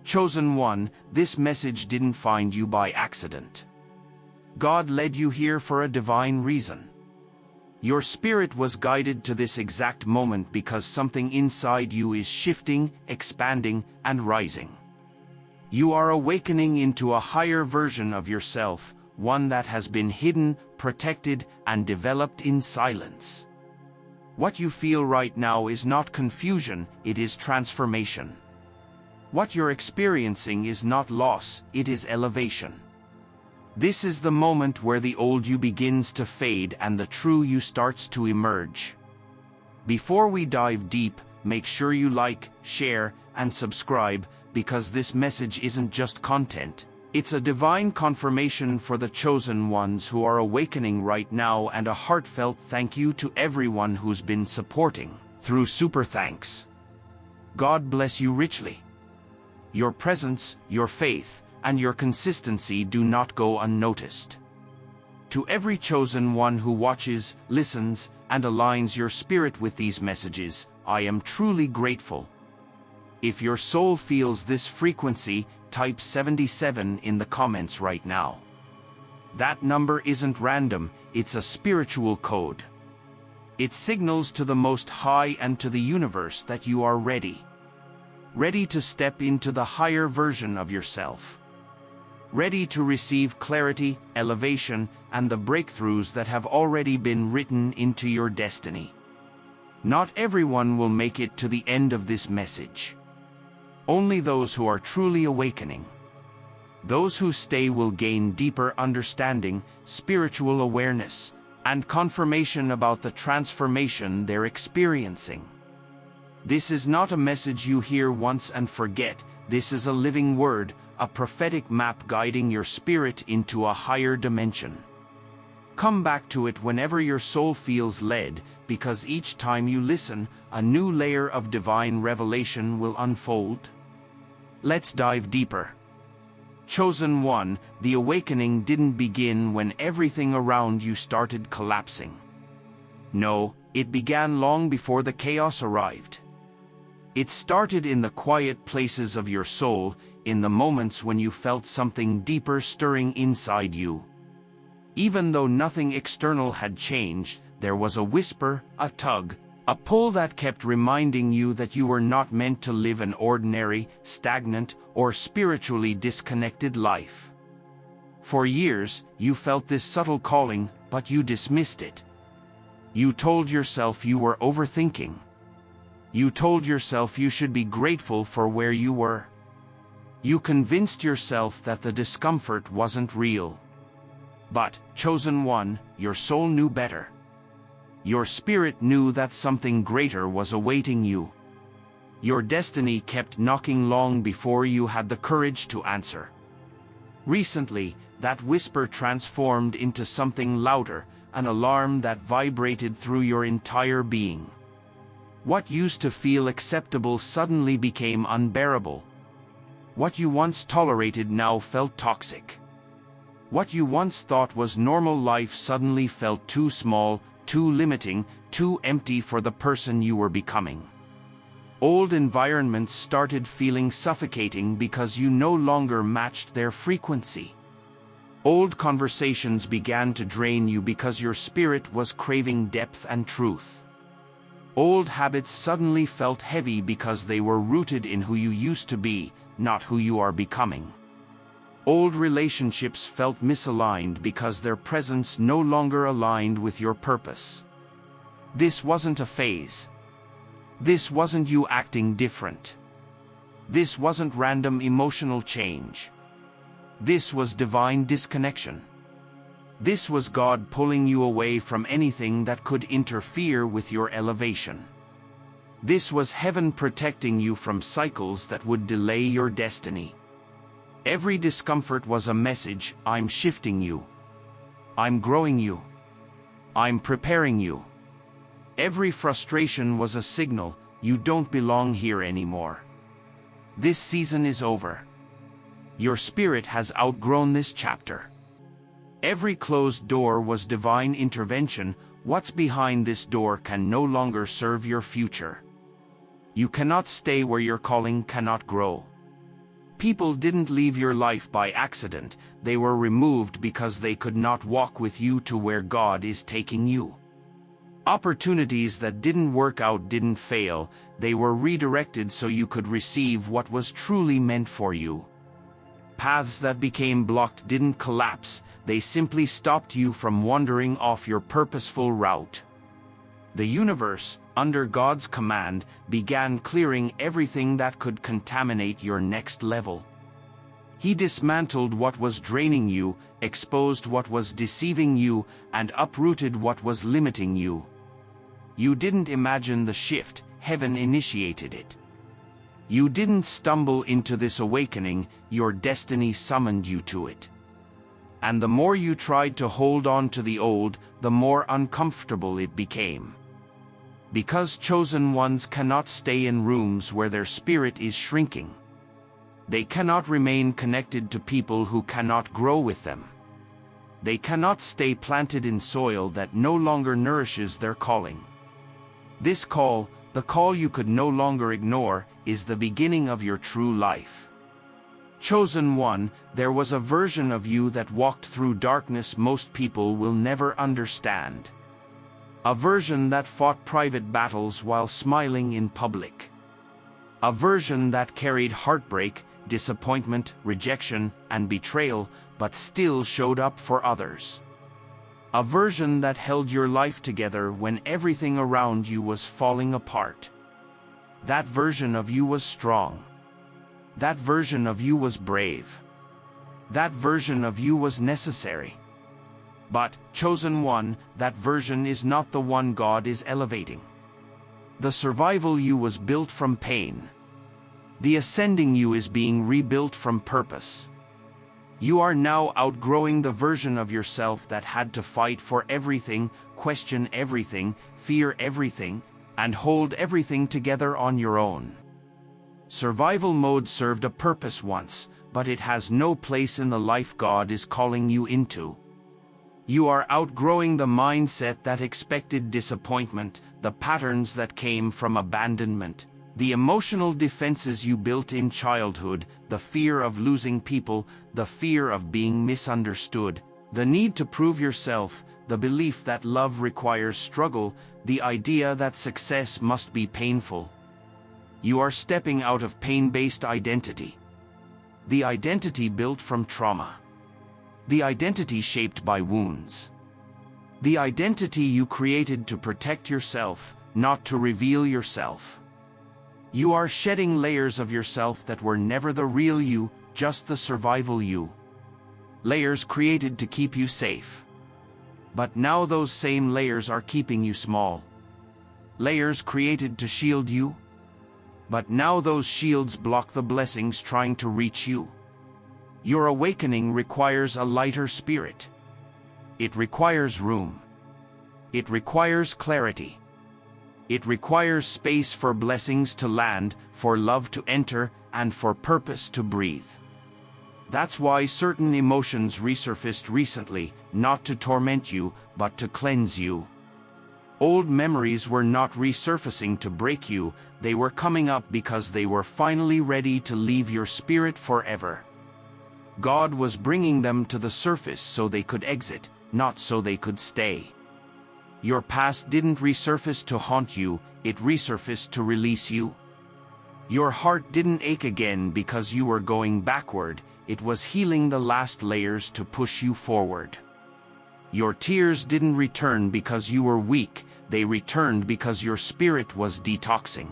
Chosen one, this message didn't find you by accident. God led you here for a divine reason. Your spirit was guided to this exact moment because something inside you is shifting, expanding, and rising. You are awakening into a higher version of yourself, one that has been hidden, protected, and developed in silence. What you feel right now is not confusion, it is transformation. What you're experiencing is not loss, it is elevation. This is the moment where the old you begins to fade and the true you starts to emerge. Before we dive deep, make sure you like, share, and subscribe, because this message isn't just content. It's a divine confirmation for the chosen ones who are awakening right now, and a heartfelt thank you to everyone who's been supporting through super thanks. God bless you richly. Your presence, your faith, and your consistency do not go unnoticed. To every chosen one who watches, listens, and aligns your spirit with these messages, I am truly grateful. If your soul feels this frequency, type 77 in the comments right now. That number isn't random, it's a spiritual code. It signals to the Most High and to the universe that you are ready. Ready to step into the higher version of yourself. Ready to receive clarity, elevation, and the breakthroughs that have already been written into your destiny. Not everyone will make it to the end of this message. Only those who are truly awakening. Those who stay will gain deeper understanding, spiritual awareness, and confirmation about the transformation they're experiencing. This is not a message you hear once and forget. This is a living word, a prophetic map guiding your spirit into a higher dimension. Come back to it whenever your soul feels led, because each time you listen, a new layer of divine revelation will unfold. Let's dive deeper. Chosen one, the awakening didn't begin when everything around you started collapsing. No, it began long before the chaos arrived. It started in the quiet places of your soul, in the moments when you felt something deeper stirring inside you. Even though nothing external had changed, there was a whisper, a tug, a pull that kept reminding you that you were not meant to live an ordinary, stagnant, or spiritually disconnected life. For years, you felt this subtle calling, but you dismissed it. You told yourself you were overthinking. You told yourself you should be grateful for where you were. You convinced yourself that the discomfort wasn't real. But, chosen one, your soul knew better. Your spirit knew that something greater was awaiting you. Your destiny kept knocking long before you had the courage to answer. Recently, that whisper transformed into something louder, an alarm that vibrated through your entire being. What used to feel acceptable suddenly became unbearable. What you once tolerated now felt toxic. What you once thought was normal life suddenly felt too small, too limiting, too empty for the person you were becoming. Old environments started feeling suffocating because you no longer matched their frequency. Old conversations began to drain you because your spirit was craving depth and truth. Old habits suddenly felt heavy because they were rooted in who you used to be, not who you are becoming. Old relationships felt misaligned because their presence no longer aligned with your purpose. This wasn't a phase. This wasn't you acting different. This wasn't random emotional change. This was divine disconnection. This was God pulling you away from anything that could interfere with your elevation. This was heaven protecting you from cycles that would delay your destiny. Every discomfort was a message: I'm shifting you. I'm growing you. I'm preparing you. Every frustration was a signal: you don't belong here anymore. This season is over. Your spirit has outgrown this chapter. Every closed door was divine intervention. What's behind this door can no longer serve your future. You cannot stay where your calling cannot grow. People didn't leave your life by accident, they were removed because they could not walk with you to where God is taking you. Opportunities that didn't work out didn't fail, they were redirected so you could receive what was truly meant for you. Paths that became blocked didn't collapse, they simply stopped you from wandering off your purposeful route. The universe, under God's command, began clearing everything that could contaminate your next level. He dismantled what was draining you, exposed what was deceiving you, and uprooted what was limiting you. You didn't imagine the shift, heaven initiated it. You didn't stumble into this awakening, your destiny summoned you to it. And the more you tried to hold on to the old, the more uncomfortable it became. Because chosen ones cannot stay in rooms where their spirit is shrinking. They cannot remain connected to people who cannot grow with them. They cannot stay planted in soil that no longer nourishes their calling. This call, the call you could no longer ignore, is the beginning of your true life. Chosen one, there was a version of you that walked through darkness most people will never understand. A version that fought private battles while smiling in public. A version that carried heartbreak, disappointment, rejection, and betrayal, but still showed up for others. A version that held your life together when everything around you was falling apart. That version of you was strong. That version of you was brave. That version of you was necessary. But, chosen one, that version is not the one God is elevating. The survival you was built from pain. The ascending you is being rebuilt from purpose. You are now outgrowing the version of yourself that had to fight for everything, question everything, fear everything, and hold everything together on your own. Survival mode served a purpose once, but it has no place in the life God is calling you into. You are outgrowing the mindset that expected disappointment, the patterns that came from abandonment, the emotional defenses you built in childhood, the fear of losing people, the fear of being misunderstood, the need to prove yourself, the belief that love requires struggle, the idea that success must be painful. You are stepping out of pain-based identity. The identity built from trauma. The identity shaped by wounds. The identity you created to protect yourself, not to reveal yourself. You are shedding layers of yourself that were never the real you, just the survival you. Layers created to keep you safe. But now those same layers are keeping you small. Layers created to shield you. But now those shields block the blessings trying to reach you. Your awakening requires a lighter spirit. It requires room. It requires clarity. It requires space for blessings to land, for love to enter, and for purpose to breathe. That's why certain emotions resurfaced recently, not to torment you, but to cleanse you. Old memories were not resurfacing to break you, they were coming up because they were finally ready to leave your spirit forever. God was bringing them to the surface so they could exit, not so they could stay. Your past didn't resurface to haunt you, it resurfaced to release you. Your heart didn't ache again because you were going backward, it was healing the last layers to push you forward. Your tears didn't return because you were weak, they returned because your spirit was detoxing.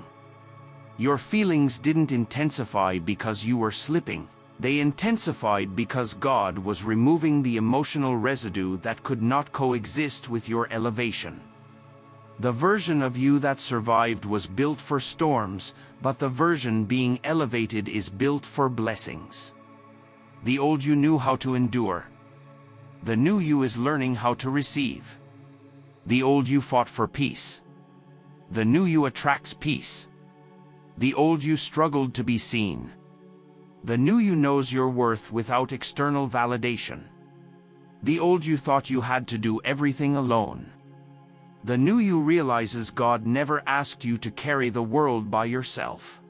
Your feelings didn't intensify because you were slipping, they intensified because God was removing the emotional residue that could not coexist with your elevation. The version of you that survived was built for storms, but the version being elevated is built for blessings. The old you knew how to endure. The new you is learning how to receive. The old you fought for peace. The new you attracts peace. The old you struggled to be seen. The new you knows your worth without external validation. The old you thought you had to do everything alone. The new you realizes God never asked you to carry the world by yourself.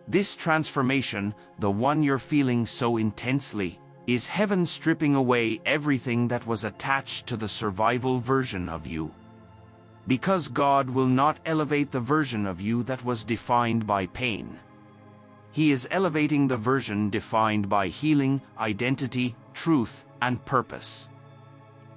This transformation, the one you're feeling so intensely, is heaven stripping away everything that was attached to the survival version of you. Because God will not elevate the version of you that was defined by pain. He is elevating the version defined by healing, identity, truth, and purpose.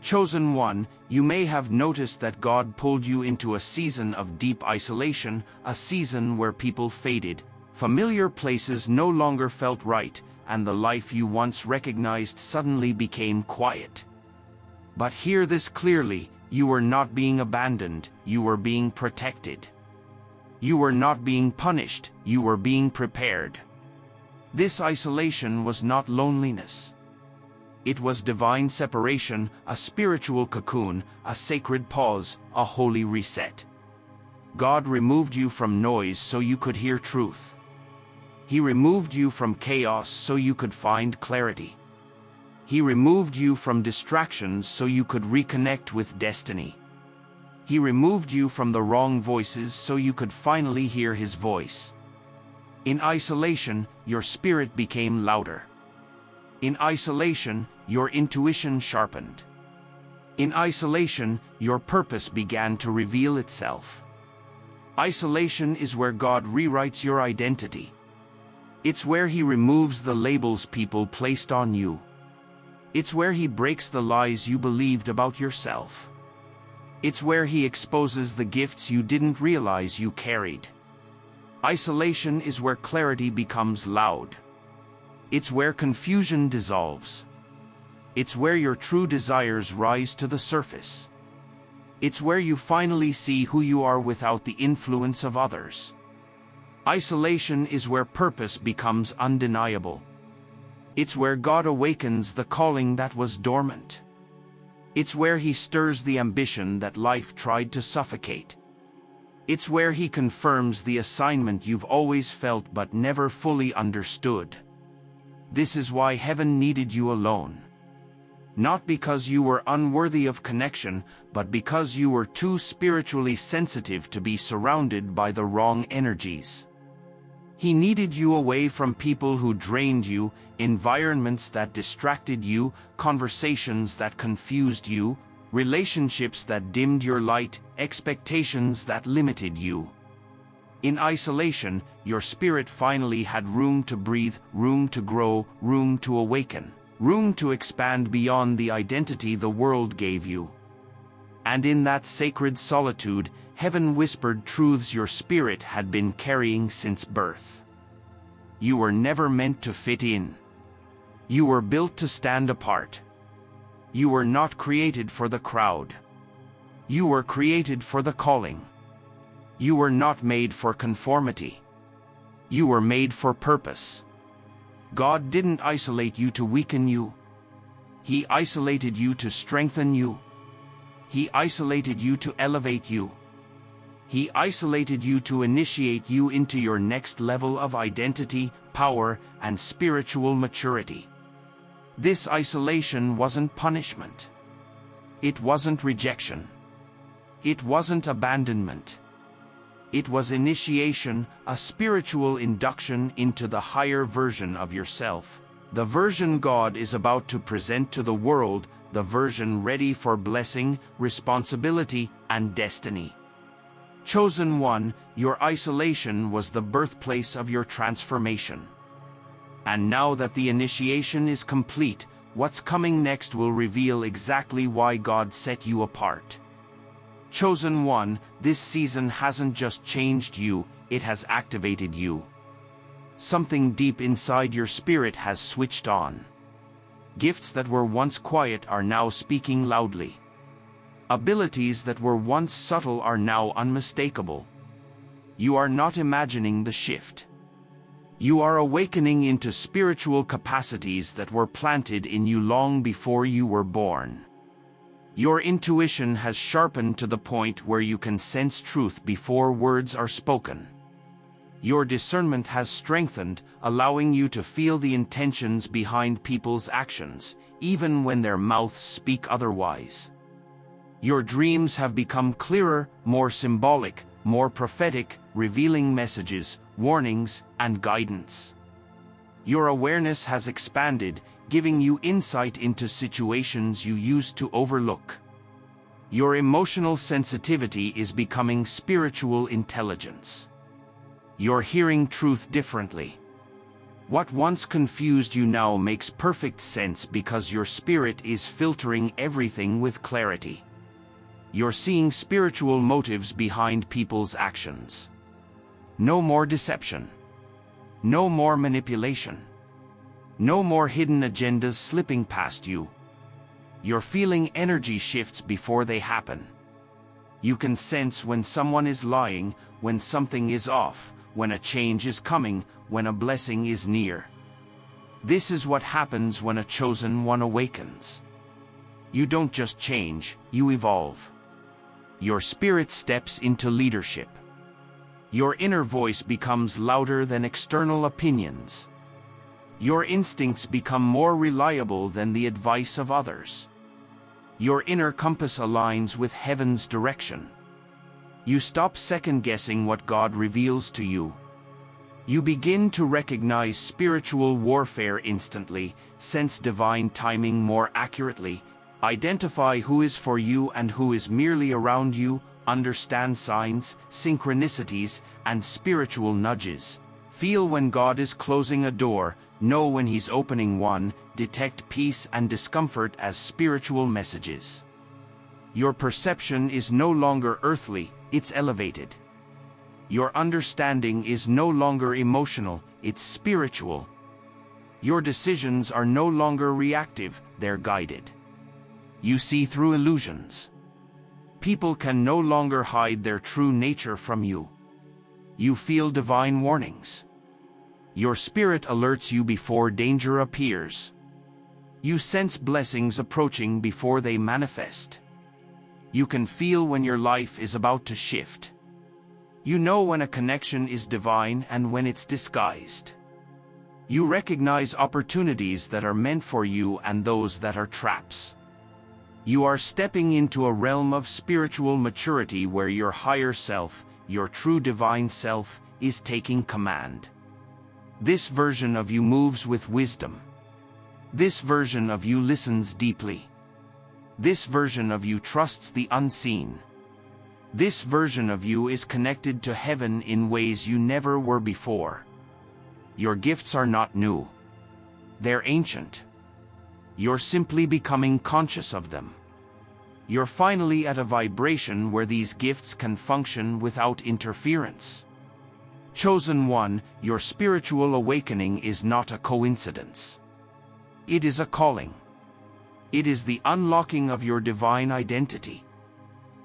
Chosen one, you may have noticed that God pulled you into a season of deep isolation, a season where people faded, familiar places no longer felt right, and the life you once recognized suddenly became quiet. But hear this clearly, you were not being abandoned, you were being protected. You were not being punished, you were being prepared. This isolation was not loneliness. It was divine separation, a spiritual cocoon, a sacred pause, a holy reset. God removed you from noise so you could hear truth. He removed you from chaos so you could find clarity. He removed you from distractions so you could reconnect with destiny. He removed you from the wrong voices so you could finally hear His voice. In isolation, your spirit became louder. In isolation, your intuition sharpened. In isolation, your purpose began to reveal itself. Isolation is where God rewrites your identity. It's where He removes the labels people placed on you. It's where He breaks the lies you believed about yourself. It's where He exposes the gifts you didn't realize you carried. Isolation is where clarity becomes loud. It's where confusion dissolves. It's where your true desires rise to the surface. It's where you finally see who you are without the influence of others. Isolation is where purpose becomes undeniable. It's where God awakens the calling that was dormant. It's where He stirs the ambition that life tried to suffocate. It's where He confirms the assignment you've always felt but never fully understood. This is why heaven needed you alone. Not because you were unworthy of connection, but because you were too spiritually sensitive to be surrounded by the wrong energies. He needed you away from people who drained you, environments that distracted you, conversations that confused you, relationships that dimmed your light, expectations that limited you. In isolation, your spirit finally had room to breathe, room to grow, room to awaken, room to expand beyond the identity the world gave you. And in that sacred solitude, heaven whispered truths your spirit had been carrying since birth. You were never meant to fit in. You were built to stand apart. You were not created for the crowd. You were created for the calling. You were not made for conformity. You were made for purpose. God didn't isolate you to weaken you. He isolated you to strengthen you. He isolated you to elevate you. He isolated you to initiate you into your next level of identity, power, and spiritual maturity. This isolation wasn't punishment. It wasn't rejection. It wasn't abandonment. It was initiation, a spiritual induction into the higher version of yourself. The version God is about to present to the world, the version ready for blessing, responsibility, and destiny. Chosen one, your isolation was the birthplace of your transformation. And now that the initiation is complete, what's coming next will reveal exactly why God set you apart. Chosen one, this season hasn't just changed you, it has activated you. Something deep inside your spirit has switched on. Gifts that were once quiet are now speaking loudly. Abilities that were once subtle are now unmistakable. You are not imagining the shift. You are awakening into spiritual capacities that were planted in you long before you were born. Your intuition has sharpened to the point where you can sense truth before words are spoken. Your discernment has strengthened, allowing you to feel the intentions behind people's actions, even when their mouths speak otherwise. Your dreams have become clearer, more symbolic, more prophetic, revealing messages, warnings, and guidance. Your awareness has expanded, giving you insight into situations you used to overlook. Your emotional sensitivity is becoming spiritual intelligence. You're hearing truth differently. What once confused you now makes perfect sense because your spirit is filtering everything with clarity. You're seeing spiritual motives behind people's actions. No more deception. No more manipulation. No more hidden agendas slipping past you. You're feeling energy shifts before they happen. You can sense when someone is lying, when something is off, when a change is coming, when a blessing is near. This is what happens when a chosen one awakens. You don't just change, you evolve. Your spirit steps into leadership. Your inner voice becomes louder than external opinions. Your instincts become more reliable than the advice of others. Your inner compass aligns with heaven's direction. You stop second-guessing what God reveals to you. You begin to recognize spiritual warfare instantly, sense divine timing more accurately, identify who is for you and who is merely around you, understand signs, synchronicities, and spiritual nudges. Feel when God is closing a door, know when He's opening one, detect peace and discomfort as spiritual messages. Your perception is no longer earthly, it's elevated. Your understanding is no longer emotional, it's spiritual. Your decisions are no longer reactive, they're guided. You see through illusions. People can no longer hide their true nature from you. You feel divine warnings. Your spirit alerts you before danger appears. You sense blessings approaching before they manifest. You can feel when your life is about to shift. You know when a connection is divine and when it's disguised. You recognize opportunities that are meant for you and those that are traps. You are stepping into a realm of spiritual maturity where your higher self, your true divine self, is taking command. This version of you moves with wisdom. This version of you listens deeply. This version of you trusts the unseen. This version of you is connected to heaven in ways you never were before. Your gifts are not new. They're ancient. You're simply becoming conscious of them. You're finally at a vibration where these gifts can function without interference. Chosen one, your spiritual awakening is not a coincidence. It is a calling. It is the unlocking of your divine identity.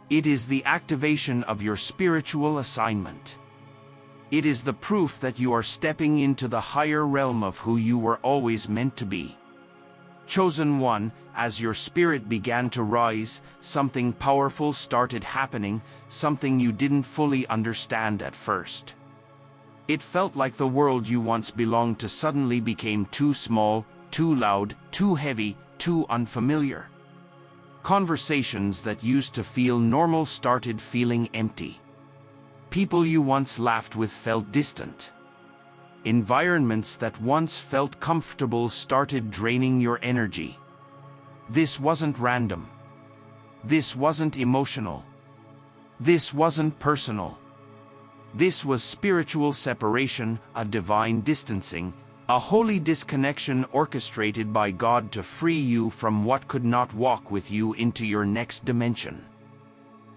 It is the activation of your spiritual assignment. It is the proof that you are stepping into the higher realm of who you were always meant to be. Chosen one, as your spirit began to rise, something powerful started happening, something you didn't fully understand at first. It felt like the world you once belonged to suddenly became too small, too loud, too heavy, too unfamiliar. Conversations that used to feel normal started feeling empty. People you once laughed with felt distant. Environments that once felt comfortable started draining your energy. This wasn't random. This wasn't emotional. This wasn't personal. This was spiritual separation, a divine distancing, a holy disconnection orchestrated by God to free you from what could not walk with you into your next dimension.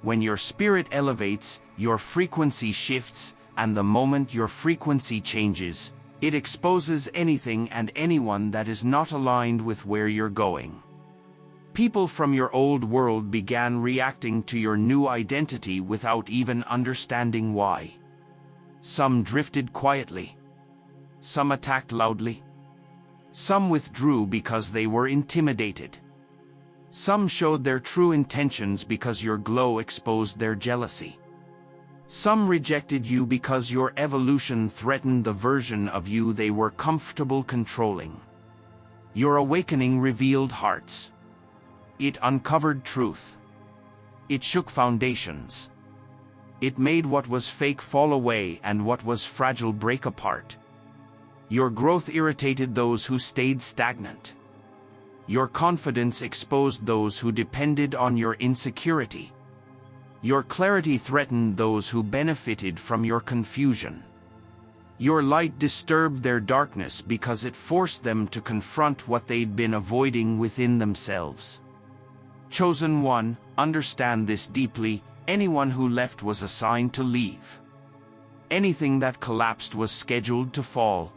When your spirit elevates, your frequency shifts, and the moment your frequency changes, it exposes anything and anyone that is not aligned with where you're going. People from your old world began reacting to your new identity without even understanding why. Some drifted quietly. Some attacked loudly. Some withdrew because they were intimidated. Some showed their true intentions because your glow exposed their jealousy. Some rejected you because your evolution threatened the version of you they were comfortable controlling. Your awakening revealed hearts. It uncovered truth. It shook foundations. It made what was fake fall away and what was fragile break apart. Your growth irritated those who stayed stagnant. Your confidence exposed those who depended on your insecurity. Your clarity threatened those who benefited from your confusion. Your light disturbed their darkness because it forced them to confront what they'd been avoiding within themselves. Chosen one, understand this deeply: anyone who left was assigned to leave. Anything that collapsed was scheduled to fall.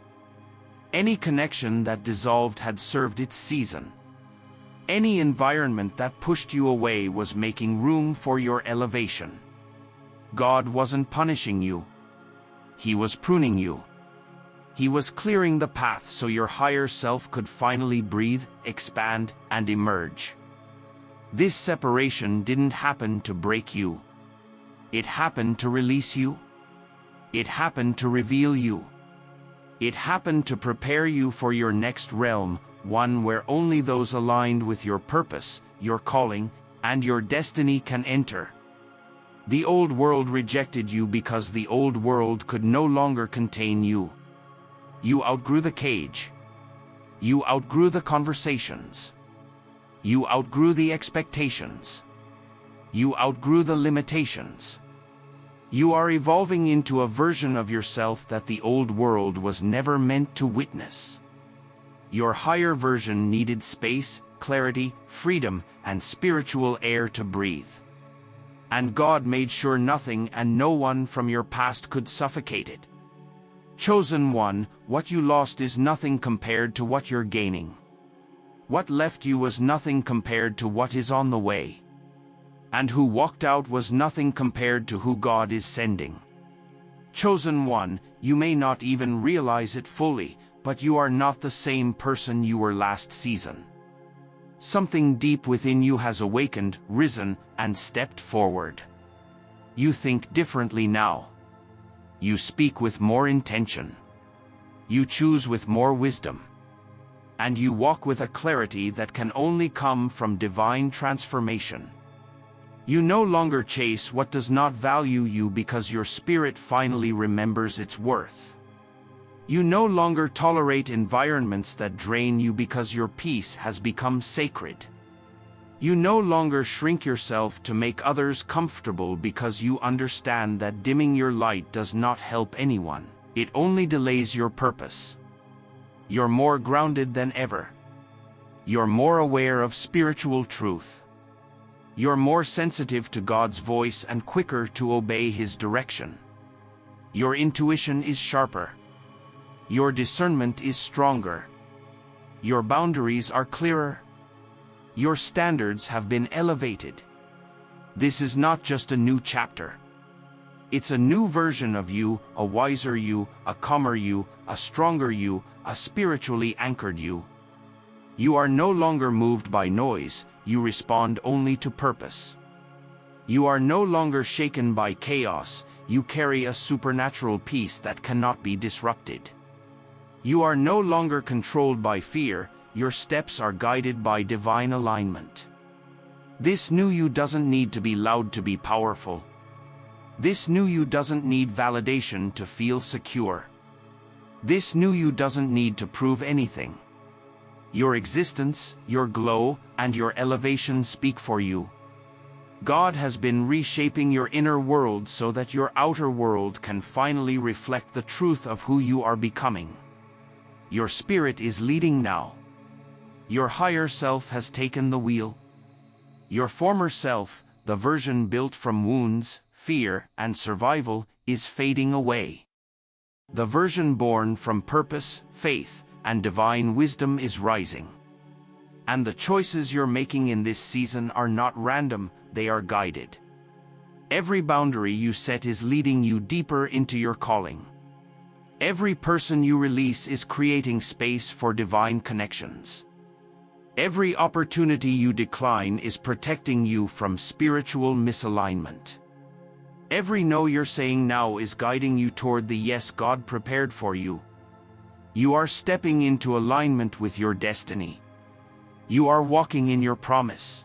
Any connection that dissolved had served its season. Any environment that pushed you away was making room for your elevation. God wasn't punishing you. He was pruning you. He was clearing the path so your higher self could finally breathe, expand, and emerge. This separation didn't happen to break you. It happened to release you. It happened to reveal you. It happened to prepare you for your next realm, one where only those aligned with your purpose, your calling, and your destiny can enter. The old world rejected you because the old world could no longer contain you. You outgrew the cage. You outgrew the conversations. You outgrew the expectations. You outgrew the limitations. You are evolving into a version of yourself that the old world was never meant to witness. Your higher version needed space, clarity, freedom, and spiritual air to breathe. And God made sure nothing and no one from your past could suffocate it. Chosen one, what you lost is nothing compared to what you're gaining. What left you was nothing compared to what is on the way. And who walked out was nothing compared to who God is sending. Chosen one, you may not even realize it fully, but you are not the same person you were last season. Something deep within you has awakened, risen, and stepped forward. You think differently now. You speak with more intention. You choose with more wisdom. And you walk with a clarity that can only come from divine transformation. You no longer chase what does not value you because your spirit finally remembers its worth. You no longer tolerate environments that drain you because your peace has become sacred. You no longer shrink yourself to make others comfortable because you understand that dimming your light does not help anyone. It only delays your purpose. You're more grounded than ever. You're more aware of spiritual truth. You're more sensitive to God's voice and quicker to obey His direction. Your intuition is sharper. Your discernment is stronger. Your boundaries are clearer. Your standards have been elevated. This is not just a new chapter. It's a new version of you, a wiser you, a calmer you, a stronger you, a spiritually anchored you. You are no longer moved by noise, you respond only to purpose. You are no longer shaken by chaos, you carry a supernatural peace that cannot be disrupted. You are no longer controlled by fear, your steps are guided by divine alignment. This new you doesn't need to be loud to be powerful. This new you doesn't need validation to feel secure. This new you doesn't need to prove anything. Your existence, your glow, and your elevation speak for you. God has been reshaping your inner world so that your outer world can finally reflect the truth of who you are becoming. Your spirit is leading now. Your higher self has taken the wheel. Your former self, the version built from wounds, fear, and survival, is fading away. The version born from purpose, faith, and divine wisdom is rising. And the choices you're making in this season are not random, they are guided. Every boundary you set is leading you deeper into your calling. Every person you release is creating space for divine connections. Every opportunity you decline is protecting you from spiritual misalignment. Every no you're saying now is guiding you toward the yes God prepared for you. You are stepping into alignment with your destiny. You are walking in your promise.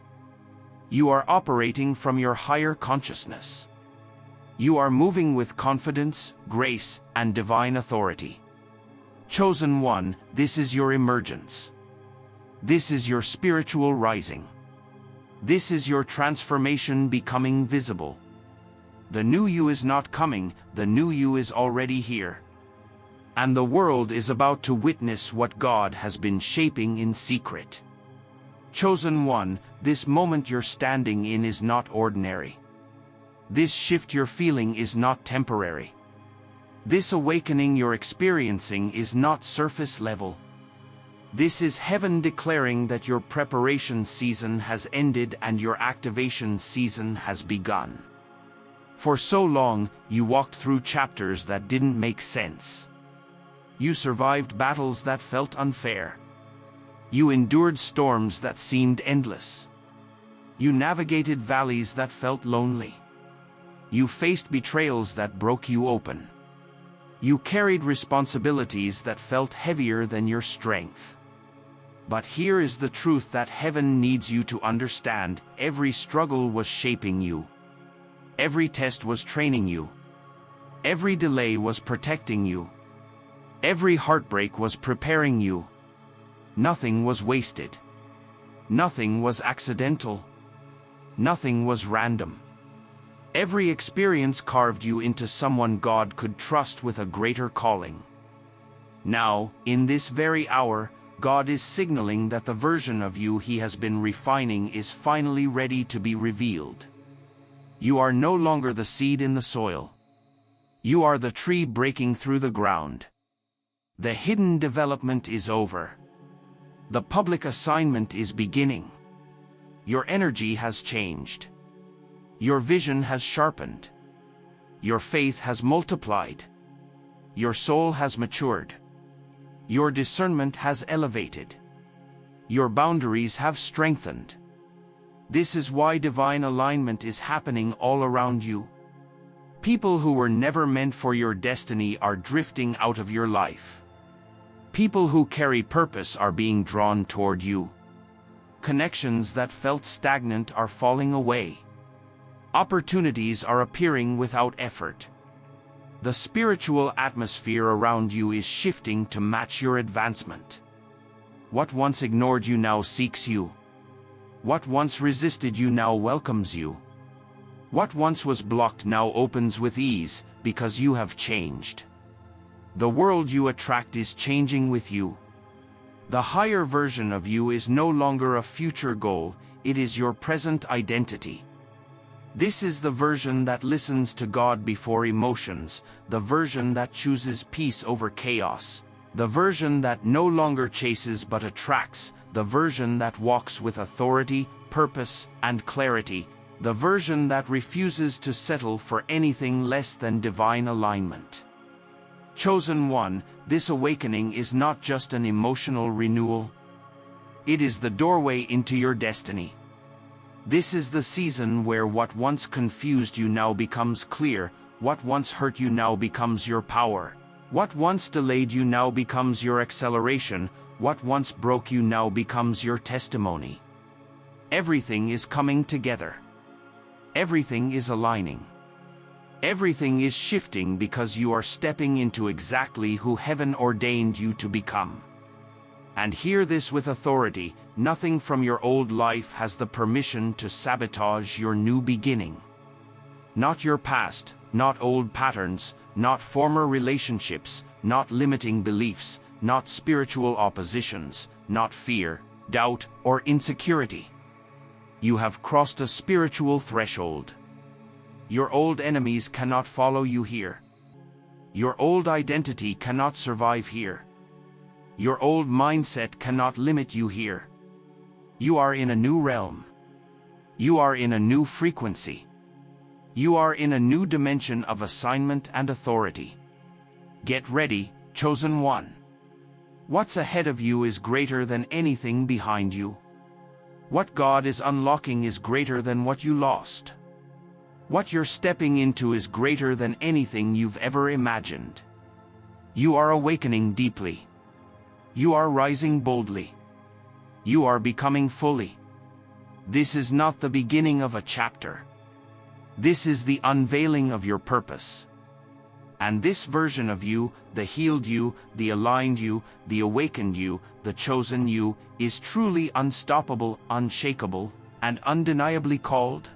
You are operating from your higher consciousness. You are moving with confidence, grace, and divine authority. Chosen one, this is your emergence. This is your spiritual rising. This is your transformation becoming visible. The new you is not coming, the new you is already here. And the world is about to witness what God has been shaping in secret. Chosen one, this moment you're standing in is not ordinary. This shift you're feeling is not temporary. This awakening you're experiencing is not surface level. This is heaven declaring that your preparation season has ended and your activation season has begun. For so long, you walked through chapters that didn't make sense. You survived battles that felt unfair. You endured storms that seemed endless. You navigated valleys that felt lonely. You faced betrayals that broke you open. You carried responsibilities that felt heavier than your strength. But here is the truth that heaven needs you to understand: every struggle was shaping you. Every test was training you. Every delay was protecting you. Every heartbreak was preparing you. Nothing was wasted. Nothing was accidental. Nothing was random. Every experience carved you into someone God could trust with a greater calling. Now, in this very hour, God is signaling that the version of you He has been refining is finally ready to be revealed. You are no longer the seed in the soil. You are the tree breaking through the ground. The hidden development is over. The public assignment is beginning. Your energy has changed. Your vision has sharpened. Your faith has multiplied. Your soul has matured. Your discernment has elevated. Your boundaries have strengthened. This is why divine alignment is happening all around you. People who were never meant for your destiny are drifting out of your life. People who carry purpose are being drawn toward you. Connections that felt stagnant are falling away. Opportunities are appearing without effort. The spiritual atmosphere around you is shifting to match your advancement. What once ignored you now seeks you. What once resisted you now welcomes you. What once was blocked now opens with ease, because you have changed. The world you attract is changing with you. The higher version of you is no longer a future goal, it is your present identity. This is the version that listens to God before emotions, the version that chooses peace over chaos, the version that no longer chases but attracts, the version that walks with authority, purpose, and clarity, the version that refuses to settle for anything less than divine alignment. Chosen one, this awakening is not just an emotional renewal. It is the doorway into your destiny. This is the season where what once confused you now becomes clear, what once hurt you now becomes your power, what once delayed you now becomes your acceleration, what once broke you now becomes your testimony. Everything is coming together. Everything is aligning. Everything is shifting because you are stepping into exactly who heaven ordained you to become. And hear this with authority: nothing from your old life has the permission to sabotage your new beginning. Not your past, not old patterns, not former relationships, not limiting beliefs, not spiritual oppositions, not fear, doubt, or insecurity. You have crossed a spiritual threshold. Your old enemies cannot follow you here. Your old identity cannot survive here. Your old mindset cannot limit you here. You are in a new realm. You are in a new frequency. You are in a new dimension of assignment and authority. Get ready, chosen one. What's ahead of you is greater than anything behind you. What God is unlocking is greater than what you lost. What you're stepping into is greater than anything you've ever imagined. You are awakening deeply. You are rising boldly. You are becoming fully. This is not the beginning of a chapter. This is the unveiling of your purpose. And this version of you, the healed you, the aligned you, the awakened you, the chosen you, is truly unstoppable, unshakable, and undeniably called